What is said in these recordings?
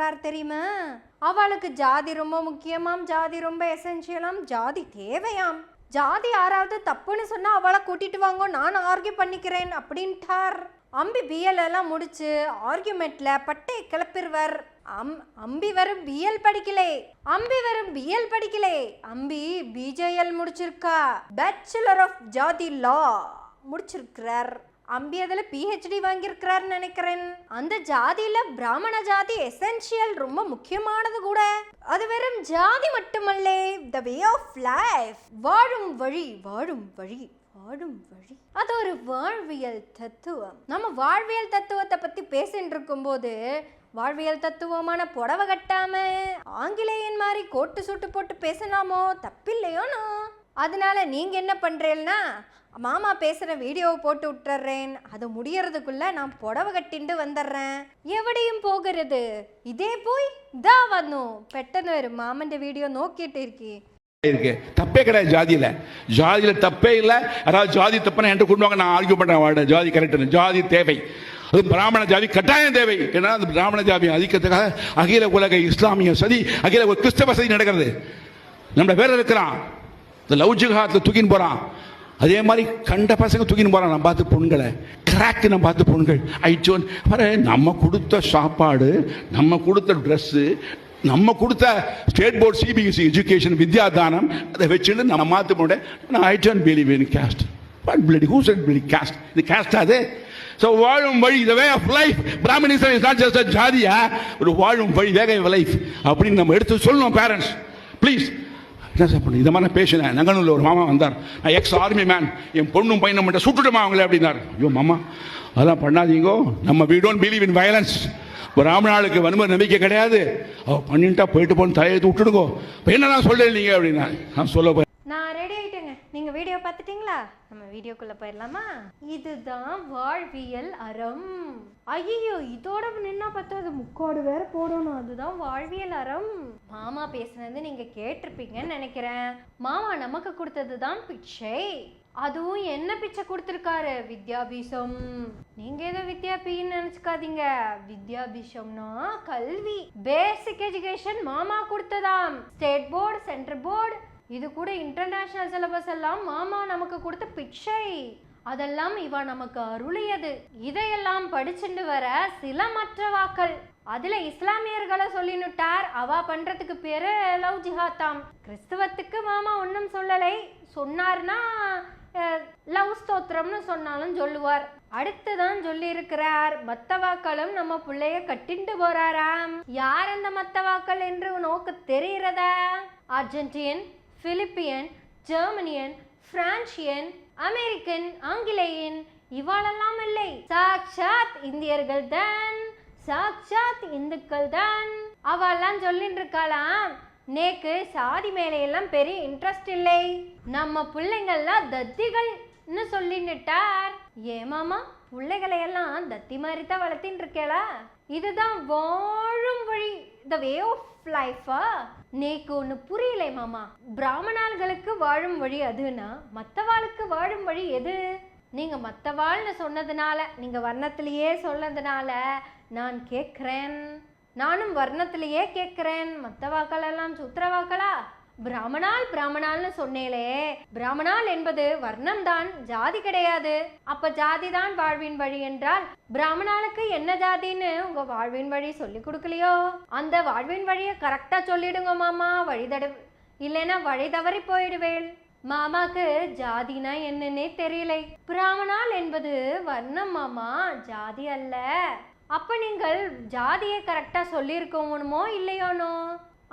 சொல்றார் தெரியுமா? அவளுக்கு ஜாதி ரொம்ப முக்கியமாம், ஜாதி ரொம்ப எசென்ஷியலாம், ஜாதி தேவையாம். ஜாதி யாராவது தப்புன்னு சொன்னா அவளை கூட்டிட்டு வாங்க, நான் ஆர்கியூ பண்ணிக்கிறேன் அப்படின்ட்டார். அம்பி பிஎல் எல்லாம் முடிச்சு ஆர்கியூமெண்ட்ல பட்டை கிளப்பிடுவர். அம்பி வெறும் பிஎல் படிக்கலே, அம்பி பிஜேஎல் முடிச்சிருக்கா, பேச்சுலர் ஆஃப் ஜாதி லா முடிச்சிருக்கிறார். அம்பி அதில் பிஹெச்டி வாங்கியிருக்கிறார் நினைக்கிறேன். அந்த ஜாதியில பிராமண ஜாதி எசென்ஷியல், ரொம்ப முக்கியமானது கூட. அது வெறும் ஜாதி மட்டுமல்ல, த வே ஆஃப் லைஃப், வாழும் வழி. அது ஒரு வாழ்வியல் தத்துவம். நம்ம வாழ்வியல் தத்துவத்தை பத்தி பேசிட்டு இருக்கும் போது வாழ்வியல் தத்துவமான புடவை கட்டாம ஆங்கிலேயன் மாதிரி கோட்டு சூட்டு போட்டு பேசலாமோ? தப்பில்லையோனோ? அதனால நீங்க என்ன பண்றீங்கன்னா, மாமா பேசுகிற வீடியோவை போட்டு விட்டுறேன், அது முடியறதுக்குள்ள நான் புடவை கட்டிண்டு வந்துடுறேன், எவடையும் போகிறது. இதே போய் தான் வரணும். பெட்டன்னு ஒரு மாமன் வீடியோ நோக்கிட்டு இருக்கி இருக்கு. தப்பே கிடையாது ஜாதியில தப்பே இல்லை. அதாவது ஜாதி தப்புனா என்கிட்ட கொண்டு வாங்க, நான் ஆர்கியூ பண்றேன். ஜாதி கரெக்ட், ஜாதி தேவை, அது பிராமண ஜாதி கட்டாயம் தேவை. ஏன்னா அந்த பிராமண ஜாதி அதிக்கத்துக்காக அகில உலக இஸ்லாமிய சதி, அகில கிறிஸ்தவ சதி நடக்கிறது. நம்ம பேர் இருக்கிறான், இந்த லவ் ஜிஹாத்ல தூக்கின்னு போறான். அதே மாதிரி கண்ட பசங்க தூக்கின்னு போறான். நான் பார்த்து பொண்களை கிராக்கு, நான் பார்த்து பொண்கள் ஐச்சோன் பாரு. நம்ம கொடுத்த சாப்பாடு, நம்ம கொடுத்த ட்ரெஸ்ஸு, நம்ம கொடுத்த ஸ்டேட் போர்ட் சிபிஎஸ்சி எஜுகேஷன் வித்யாதானம், அதை வச்சுட்டு நம்ம மாற்ற போட. நான் I don't believe in caste. But bloody who set bloody caste? இது காஸ்ட் அது. ஸோ வாழும் வழி, the way of life. Brahminism is not just a ஜாதியா, ஒரு வாழும் வழி, வேக லைஃப் அப்படின்னு நம்ம எடுத்து சொல்லணும். பேரண்ட்ஸ் ப்ளீஸ் என்ன சார் பண்ணு. இதை மாதிரி நான் பேசினேன். நங்கனூரில் ஒரு மாமா வந்தார், நான் எக்ஸ் ஆர்மி மேன், என் பொண்ணும் பையனும் மட்டும் சுட்டுட்டுமா அவங்களே அப்படின்னார். ஐயோ மாமா அதெல்லாம் பண்ணாதீங்கோ, நம்ம we don't believe in violence. பிராமணாளுக்கு வன்முறை நம்பிக்கை கிடையாது. அவ பண்ணிட்டா போயிட்டு போன தலையெடுத்து விட்டுடுங்கோ. இப்போ என்னதான் சொல்றேன் நீங்க அப்படின்னா நான் சொல்ல போய். நான் ரெடி ஆயிட்டேங்க. நீங்க வீடியோ பார்த்துட்டீங்களா? நம்ம வீடியோக்குள்ள போயிடலாமா? இதுதான் வாழ்வியல் அறம். ஐயோ, இதோட நின்னா பத்தாது, முக்கோடு வேற போடணும். அதுதான் வாழ்வியல் அறம். மாமா பேசுனது நீங்க கேட்டிருப்பீங்கன்னு நினைக்கிறேன். மாமா நமக்கு கொடுத்தது தான் பிச்சை. அதுவும் என்ன பிச்சை கொடுத்துருக்காரு? வித்யாபீஷம். நீங்க ஏதோ வித்யாபின்னு நினைச்சுக்காதீங்க. வித்யாபீஷம்னா கல்வி, பேசிக் எஜுகேஷன் மாமா கொடுத்ததாம். ஸ்டேட் போர்டு, சென்ட்ரல் போர்டு, இது கூட இன்டர்நேஷனல் சிலபஸ் எல்லாம் மாமா நமக்கு கொடுத்த பிச்சை. அதெல்லாம் இவ நமக்கு அருளியது. இதையெல்லாம் படிச்சுட்டு வர சில மற்ற வாக்கள். அதுல இஸ்லாமியர்களை சொல்லினுட்டார். அவ பண்றதுக்கு பேரு லவ் ஜிஹாத்தாம். கிறிஸ்துவத்துக்கு மாமா ஒன்னும் சொல்லலை. சொன்னார்னா லவ் ஸ்தோத்திரம்னு சொன்னாலும் சொல்லுவார். அடுத்துதான் சொல்லி இருக்கிறார், மத்தவாக்களும் நம்ம பிள்ளைய கட்டிட்டு போறாராம். யார் அந்த மத்தவாக்கள் என்று நோக்கு தெரிகிறதா? அர்ஜென்டியன், பிலிப்பியன், ஜெர்மனியன், பிரான்சியன், அமெரிக்கன், ஆங்கிலேயன் இவாளெல்லாம் இல்லை, சாக்ஷாத் இந்தியர்கள் தான், சாக்ஷாத் இந்துக்கள் தான். அவெல்லாம் சொல்லிட்டு இருக்காளாம், நேக்கு சாதி மேலையெல்லாம் பெரிய இன்ட்ரெஸ்ட் இல்லை, நம்ம பிள்ளைங்கள்லாம் தத்திகள்னு சொல்லிட்டார். ஏமாமா பிள்ளைகளையெல்லாம் தத்தி மாதிரி தான் வளர்த்தின்னு இருக்கேளா? இதுதான் வாழும் வழி, த வே ஆஃப் லைஃபா? நேக்கு ஒன்று புரியலை மாமா. பிராமணர்களுக்கு வாழும் வழி அதுனா மற்றவாளுக்கு வாழும் வழி எது? நீங்க மற்றவாள்னு சொன்னதுனால, நீங்க வர்ணத்திலேயே சொன்னதுனால நான் கேட்குறேன். நானும் வர்ணத்திலேயே கேட்குறேன். மற்றவாக்கள் எல்லாம் சூத்திரவாக்களா? பிராமணால்னு சொன்னேலே, பிராமணால் என்பது வர்ணம் தான், ஜாதி கிடையாது. அப்ப ஜாதி தான் வாழ்வின் வழி என்றால் பிராமணாளுக்கு என்ன ஜாதின்னு உங்க வாழ்வின் வழி சொல்லி கொடுக்கலையோ? அந்த வாழ்வின் வழியை கரெக்டா சொல்லிடுங்க மாமா. இல்லைன்னா வழி தவறி போயிடுவேள். மாமாக்கு ஜாதினா என்னன்னே தெரியலை. பிராமணால் என்பது வர்ணம் மாமா, ஜாதி அல்ல. அப்ப நீங்கள் ஜாதியை கரெக்டா சொல்லியிருக்கோமோ இல்லையோனோ?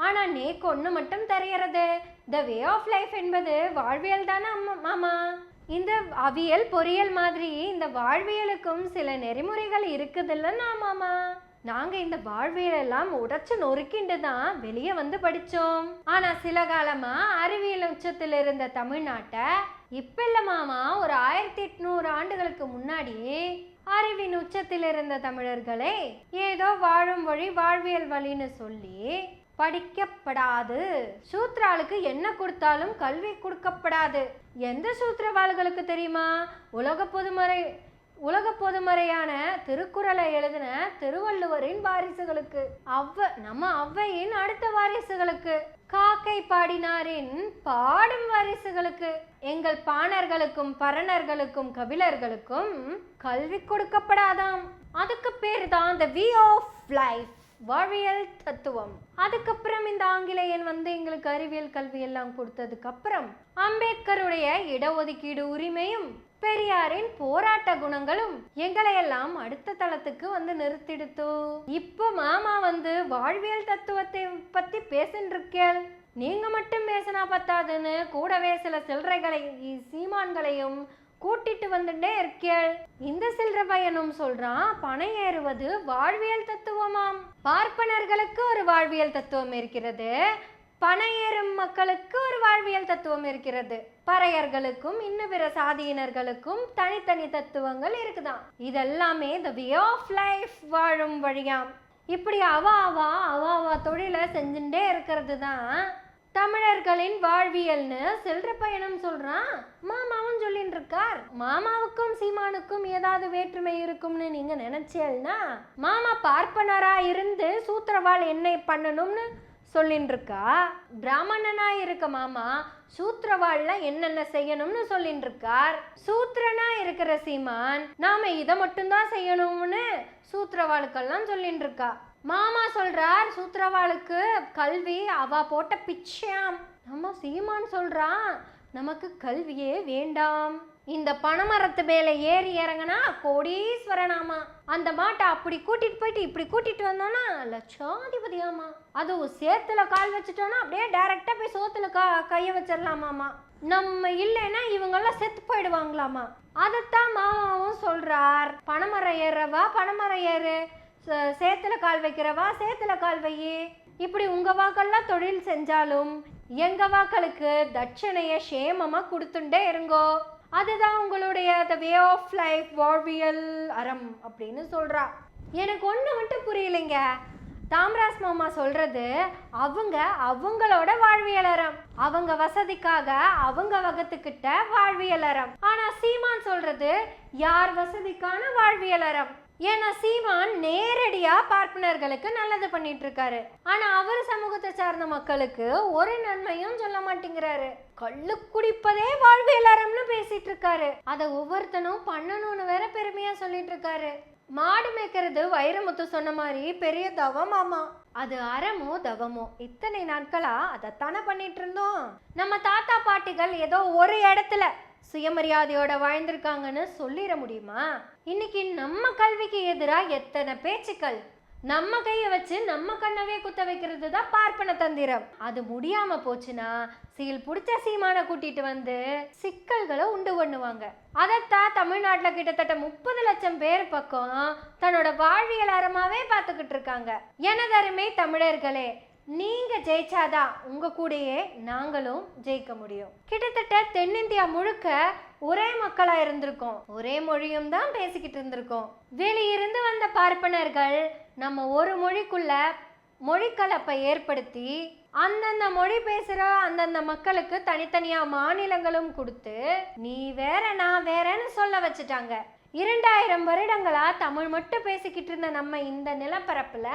ஆனா நேக்கு ஒன்று மட்டும் தெரியறது, த வே ஆஃப் லைஃப் என்பது வாழ்வியல் தானே மாமா. இந்த அவியல் பொறியியல் மாதிரி இந்த வாழ்வியலுக்கும் சில நெறிமுறைகள் இருக்குதுல்லன்னா மாமா. நாங்க இந்த வாழ்வியல் எல்லாம் உடைச்சு நொறுக்கிண்டு தான் வெளியே வந்து படிச்சோம். ஆனா சில காலமா அறிவியல் உச்சத்தில் இருந்த தமிழ்நாட்டை இப்ப இல்ல மாமா, ஒரு 1800 ஆண்டுகளுக்கு முன்னாடி அறிவின் உச்சத்தில் இருந்த தமிழர்களே ஏதோ வாழும் வழி, வாழ்வியல் வழின்னு சொல்லி படிக்கப்படாது. சூத்ராளுக்கு என்ன கொடுத்தாலும் கல்வி கொடுக்கப்படாது. எந்த சூத்திரவாள்களுக்கு தெரியுமா? உலக பொதுமறை உலக பொதுமறையான திருக்குறளை எழுதின திருவள்ளுவரின் வாரிசுகளுக்கு, நம்ம ஔவையின் அடுத்த வாரிசுகளுக்கு, காக்கை பாடினாரின் பாடும் வாரிசுகளுக்கு, எங்கள் பாணர்களுக்கும் பரணர்களுக்கும் கபிலர்களுக்கும் கல்வி கொடுக்கப்படாதாம். அதுக்கு பேர் தான் தி வே ஆஃப் லைஃப், வாழ்வியல் தத்துவம். அதுக்கப்புறம் இந்த ஆங்கிலேயன் வந்து எங்களுக்கு அறிவியல் கல்வி எல்லாம் கொடுத்ததுக்கு அப்புறம் அம்பேத்கருடைய இடஒதுக்கீடு உரிமையும் பெரியாரின் போராட்ட குணங்களும் எங்களை எல்லாம் அடுத்த தளத்துக்கு வந்து நிறுத்திடுத்தோ. இப்போ மாமா வந்து வாழ்வியல் தத்துவத்தை பத்தி பேசின்னு இருக்கேள். நீங்க மட்டும் பேசினா பத்தாதுன்னு கூடவே சில சில்லறைகளை சீமான்களையும் கூட்டிட்டு வந்துட்டே இருக்கேள். இந்த சில்லற பையனும் சொல்றான் பனை ஏறுவது வாழ்வியல் தத்துவமாம். பார்ப்பனர்களுக்கு ஒரு வாழ்வியல் தத்துவம் இருக்கிறது, பனை ஏறும் மக்களுக்கு ஒரு வாழ்வியல் தத்துவம் இருக்கிறது, பறையர்களுக்கும் இன்னும் பிற சாதியினர்களுக்கும் தனித்தனி தத்துவங்கள் இருக்குதாம். இதெல்லாமே தி வே ஆஃப் லைஃப், வாழும் வழியாம். இப்படி அவா தொழிலை செஞ்சுட்டே இருக்கிறது தான் தமிழர்களின் வாழ்வியல்னு சில்லற பயணம் சொல்றான். மாமாவும் சொல்லிட்டு இருக்கார். மாமாவுக்கும் சீமானுக்கும் ஏதாவது வேற்றுமை இருக்கும்னு நீங்க நினைச்சேன்னா, மாமா பார்ப்பனரா இருந்து சூத்திரவாள் என்ன பண்ணணும்னு சொல்லிட்டு இருக்கா. பிராமணனா இருக்க மாமா சூத்திரவாள்ல என்னென்ன செய்யணும்னு சொல்லிட்டு இருக்கார். சூத்திரனா இருக்கிற சீமான் நாம இதை மட்டும்தான் செய்யணும்னு சூத்திரவாளுக்கெல்லாம் சொல்லிட்டு இருக்கா. மாமா சொல்றார் சூத்திரவாளுக்கு கல்வி அவ போட்ட பிச்சையாம். நம்ம சீமான் சொல்றான் நமக்கு கல்வியே வேண்டாம். இந்த பனைமரத்து மேல ஏறி இறங்கினா கோடீஸ்வரனாமா. அந்த மாட்டை அப்படி கூட்டிட்டு போயிட்டு இப்படி கூட்டிட்டு வந்தோம்னா லட்சாதிபதியாமா. அதுவும் சேத்துல கால் வச்சுட்டோன்னா அப்படியே டைரக்டா போய் சோத்துல கைய வச்சிடலாமாமா. நம்ம இல்லைன்னா இவங்கெல்லாம் செத்து போயிடுவாங்களாமா. அதைத்தான் மாமாவும் சொல்றார். பனைமரம் ஏறவா பனைமரம் ஏறு, சேத்துல கால் வைக்கிறவா சேத்துல கால் வையே. இப்படி உங்க வாக்கெல்லாம் தொழில் செஞ்சாலும் எங்க வாக்களுக்கு தட்சணைய சேமமா கொடுத்துட்டே இருங்கோ. அதுதான் உங்களுடைய தி வே ஆஃப் லைஃப், வாழ்வியல் அறம் அப்படின்னு சொல்றா. எனக்கு ஒண்ணு மட்டும் புரியலைங்க. தாமராஸ் மாமா சொல்றது அவங்களோட வாழ்வியல் அறம், அவங்க வசதிக்காக அவங்க வகத்துக்கிட்ட வாழ்வியல் அறம். ஆனா சீமான் சொல்றது யார் வசதிக்கான வாழ்வியல் அறம். ஏன்னா சீமான் நேரடியா பார்ப்பனர்களுக்கு நல்லது பண்ணிட்டு இருக்காரு. ஆனா அவர் சமூகத்தை சார்ந்த மக்களுக்கு ஒரு நன்மையும் சொல்ல மாட்டேங்கிறாரு. கள்ளு குடிப்பதே வாழ்வியல் அறம்னு பேசிட்டு இருக்காரு. அதை ஒவ்வொருத்தனும் பண்ணணும்னு வேற பெருமையா சொல்லிட்டு இருக்காரு. மாடு மேய்க்கிறது வைரமுத்து சொன்ன மாதிரி பெரிய தவமாமா. அது அறமோ தவமோ இத்தனை நாட்களா அதைத்தானே பண்ணிட்டு இருந்தோம். நம்ம தாத்தா பாட்டிகள் ஏதோ ஒரு இடத்துல சுயமரியாதையோட வாழ்ந்திருக்காங்கன்னு சொல்லிட முடியுமா? இன்னைக்கு நம்ம கல்விக்கு எதிராக எத்தனை பேச்சுக்கள். நம்ம கையை வச்சு நம்ம கண்ணவே குத்த வைக்கிறது தான் பார்ப்பன தந்திரம். அது முடியாம போச்சுன்னா சீல் பிடிச்ச சீமான கூட்டிட்டு வந்து சிக்கல்களை உண்டு பண்ணுவாங்க. அதைத்தான் தமிழ்நாட்டுல கிட்டத்தட்ட 30 லட்சம் பேர் பக்கம் தன்னோட வாழ்வியல் அறமாவே பார்த்துக்கிட்டு இருக்காங்க. எனதருமை தமிழர்களே, நீங்க ஜெயிச்சாதான் உங்க கூடயே நாங்களும் ஜெயிக்க முடியும். கிட்டத்தட்ட தென்னிந்தியா முழுக்க ஒரே மக்களா இருந்திருக்கோம், ஒரே மொழியும் தான் பேசிக்கிட்டு இருந்திருக்கோம். வெளியிருந்து வந்த பார்ப்பனர்கள் நம்ம ஒரு மொழிக்குள்ள மொழிக்கலப்பை ஏற்படுத்தி அந்தந்த மொழி பேசுற அந்தந்த மக்களுக்கு தனித்தனியா மாநிலங்களும் கொடுத்து நீ வேற நான் வேறன்னு சொல்ல வச்சுட்டாங்க. 2000 வருடங்களா தமிழ் மட்டும் பேசிக்கிட்டு இருந்த நம்ம இந்த நிலப்பரப்புல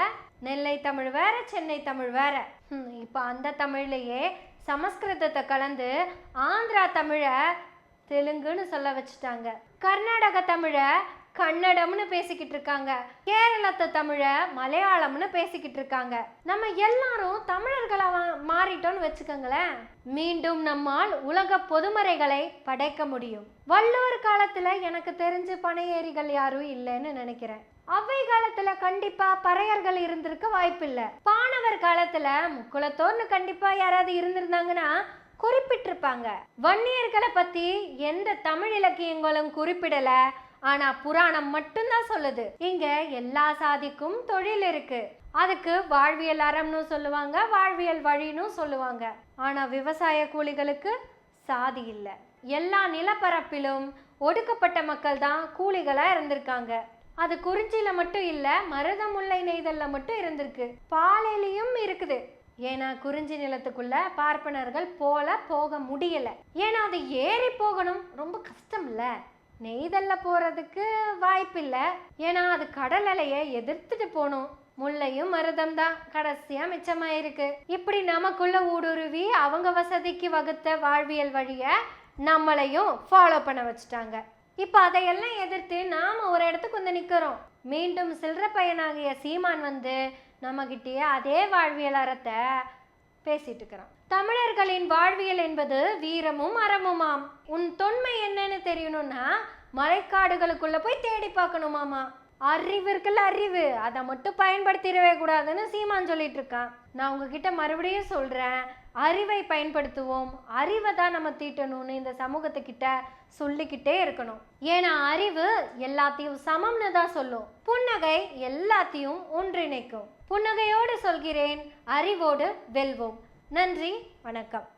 நெல்லை தமிழ் வேற சென்னை தமிழ் வேற. இப்ப அந்த தமிழ்லயே சமஸ்கிருதத்தை கலந்து ஆந்திரா தமிழ தெலுங்குன்னு சொல்ல வச்சுட்டாங்க. கர்நாடக தமிழ கன்னடம்னு பேசிக்கிட்டு இருக்காங்க. கேரளத்து தமிழ மலையாளம்னு பேசிக்கிட்டு இருக்காங்க. நம்ம எல்லாரும் தமிழர்களா மாறிட்டோம்னு வச்சுக்கோங்களேன். மீண்டும் நம்மால் உலக பொதுமறைகளை படைக்க முடியும். வள்ளுவர் காலத்துல எனக்கு தெரிஞ்சு பனையேறிகள் யாரும் இல்லைன்னு நினைக்கிறேன். அவை காலத்துல கண்டிப்பா பறையர்கள் இருந்திருக்க வாய்ப்பில்லை. பாணவர் காலத்துல முக்குளத்தோர்னு கண்டிப்பா யாராவது இருந்திருந்தாங்கன்னா குறிப்பிட்டிருப்பாங்க. வன்னியர்களை பத்தி எந்த தமிழ் இலக்கியங்களும் குறிப்பிடல. ஆனா புராணம் மட்டும்தான் சொல்லுது. இங்க எல்லா சாதிக்கும் தொழில் இருக்கு. அதுக்கு வாழ்வியல் அறம்னு சொல்லுவாங்க, வாழ்வியல் வழின்னு சொல்லுவாங்க. ஆனா விவசாய கூலிகளுக்கு சாதி இல்லை. எல்லா நிலப்பரப்பிலும் ஒடுக்கப்பட்ட மக்கள் தான் கூலிகளா இருந்திருக்காங்க. அது குறிஞ்சியில மட்டும் இல்ல, மருதமுல்லை நெய்தல்ல மட்டும் இருந்திருக்கு, பாலையிலையும் இருக்குது. ஏன்னா குறிஞ்சி நிலத்துக்குள்ள பார்ப்பனர்கள் போக முடியல. ஏன்னா அது ஏறி போகணும், ரொம்ப கஷ்டம் இல்ல. நெய்தல்ல போறதுக்கு வாய்ப்பில்லை. ஏன்னா அது கடல் அலையை எதிர்த்துட்டு போகணும். முல்லையும் மருதம் தான் கடைசியா மிச்சமாயிருக்கு. இப்படி நமக்குள்ள ஊடுருவி அவங்க வசதிக்கு வகுத்த வாழ்வியல் வழிய நம்மளையும் ஃபாலோ பண்ண வச்சுட்டாங்க. இப்ப அதையெல்லாம் எதிர்த்து நாம ஒரு இடத்துக்கு வந்து நிக்கிறோம். மீண்டும் சில்லற பையனாகிய சீமான் வந்து நம்ம கிட்டே அதே வாழ்வியல் அறத்தை பேசிட்டு இருக்கிறான். தமிழர்களின் வாழ்வியல் என்பது வீரமும் அறமுமாம். உன் தொன்மை என்னன்னு தெரியணும்னா மலைக்காடுகளுக்குள்ள போய் தேடி பார்க்கணுமாமா. அறிவு இருக்குல்ல, அறிவு, அதை மட்டும் பயன்படுத்திடவே கூடாதுன்னு சீமான் சொல்லிட்டு இருக்கான். நான் உங்ககிட்ட மறுபடியும் சொல்றேன், அறிவை பயன்படுத்துவோம், அறிவை தான் நம்ம தீட்டணும்னு இந்த சமூகத்துக்கிட்ட சொல்லிக்கிட்டே இருக்கணும். ஏன்னா அறிவு எல்லாத்தையும் சமம்னு தான் சொல்லும். புன்னகை எல்லாத்தையும் ஒன்றிணைக்கும். புன்னகையோடு சொல்கிறேன், அறிவோடு வெல்வோம். நன்றி, வணக்கம்.